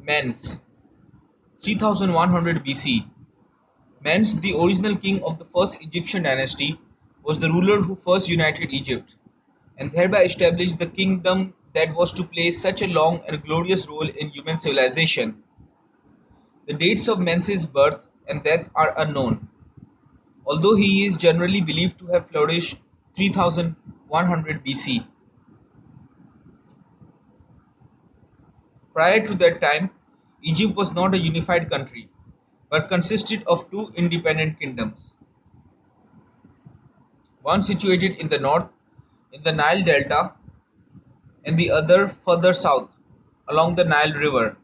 Menes, 3100 BC. Menes, the original king of the first Egyptian dynasty, was the ruler who first united Egypt, and thereby established the kingdom that was to play such a long and glorious role in human civilization. The dates of Menes' birth and death are unknown, although he is generally believed to have flourished 3100 BC. Prior to that time, Egypt was not a unified country, but consisted of two independent kingdoms, one situated in the north, in the Nile Delta, and the other further south, along the Nile River.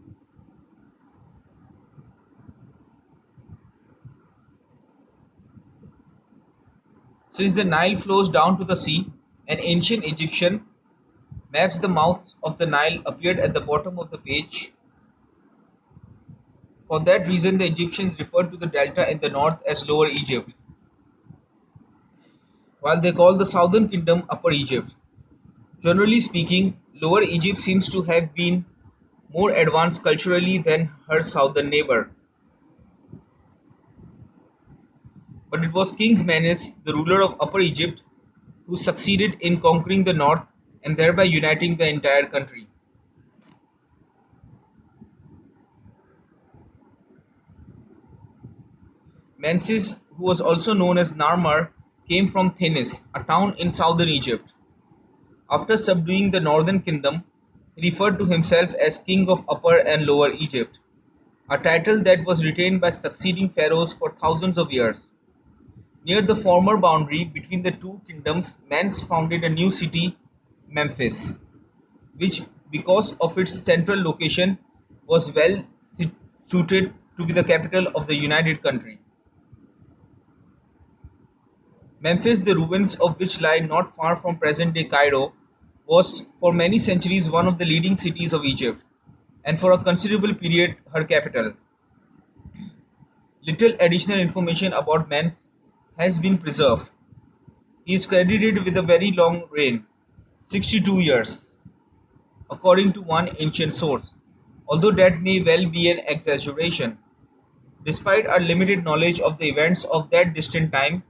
Since the Nile flows down to the sea, an ancient Egyptian maps the mouths of the Nile appeared at the bottom of the page. For that reason, the Egyptians referred to the delta in the north as Lower Egypt, while they called the southern kingdom Upper Egypt. Generally speaking, Lower Egypt seems to have been more advanced culturally than her southern neighbor. But it was King Menes, the ruler of Upper Egypt, who succeeded in conquering the north and thereby uniting the entire country. Menses, who was also known as Narmer, came from Thenis, a town in southern Egypt. After subduing the northern kingdom, he referred to himself as king of Upper and Lower Egypt, a title that was retained by succeeding pharaohs for thousands of years. Near the former boundary between the two kingdoms, Menes founded a new city, Memphis, which, because of its central location, was well suited to be the capital of the united country. Memphis, the ruins of which lie not far from present-day Cairo, was for many centuries one of the leading cities of Egypt, and for a considerable period her capital. Little additional information about Menes has been preserved. He is credited with a very long reign, 62 years, according to one ancient source, although that may well be an exaggeration. Despite our limited knowledge of the events of that distant time,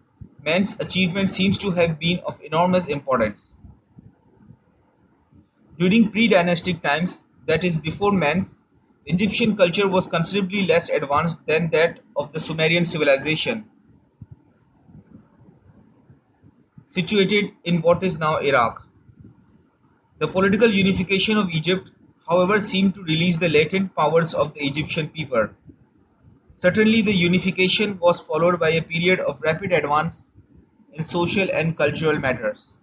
man's achievement seems to have been of enormous importance. During pre-dynastic times, that is before Mans, Egyptian culture was considerably less advanced than that of the Sumerian civilization, situated in what is now Iraq. The political unification of Egypt, however, seemed to release the latent powers of the Egyptian people. Certainly, the unification was followed by a period of rapid advance in social and cultural matters.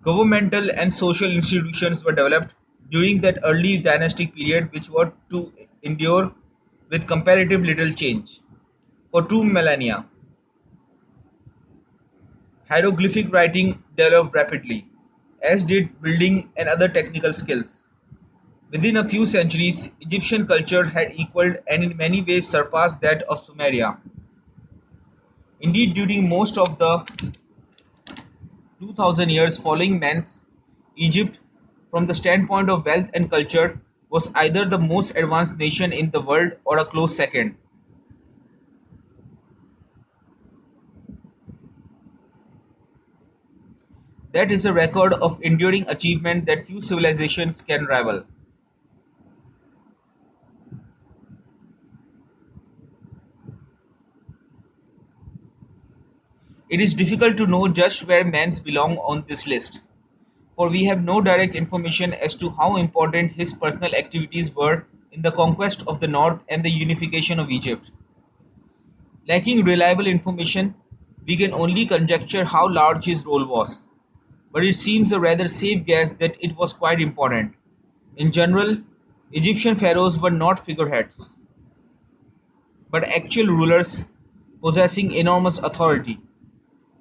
Governmental and social institutions were developed during that early dynastic period which were to endure with comparative little change. For two millennia, hieroglyphic writing developed rapidly, as did building and other technical skills. Within a few centuries, Egyptian culture had equaled and in many ways surpassed that of Sumeria. Indeed, during most of the 2000 years following Mans, Egypt, from the standpoint of wealth and culture, was either the most advanced nation in the world or a close second. That is a record of enduring achievement that few civilizations can rival. It is difficult to know just where Mans belong on this list, for we have no direct information as to how important his personal activities were in the conquest of the north and the unification of Egypt. Lacking reliable information, we can only conjecture how large his role was, but it seems a rather safe guess that it was quite important. In general, Egyptian pharaohs were not figureheads, but actual rulers possessing enormous authority.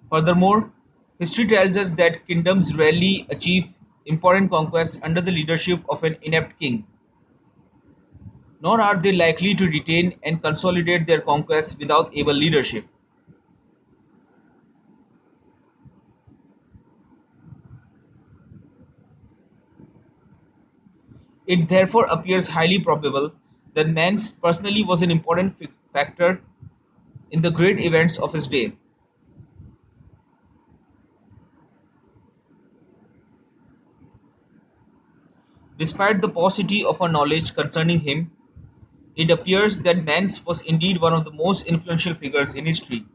Furthermore, history tells us that kingdoms rarely achieve important conquests under the leadership of an inept king, nor are they likely to retain and consolidate their conquests without able leadership. It therefore appears highly probable that Mans personally was an important factor in the great events of his day. Despite the paucity of our knowledge concerning him, it appears that Mans was indeed one of the most influential figures in history.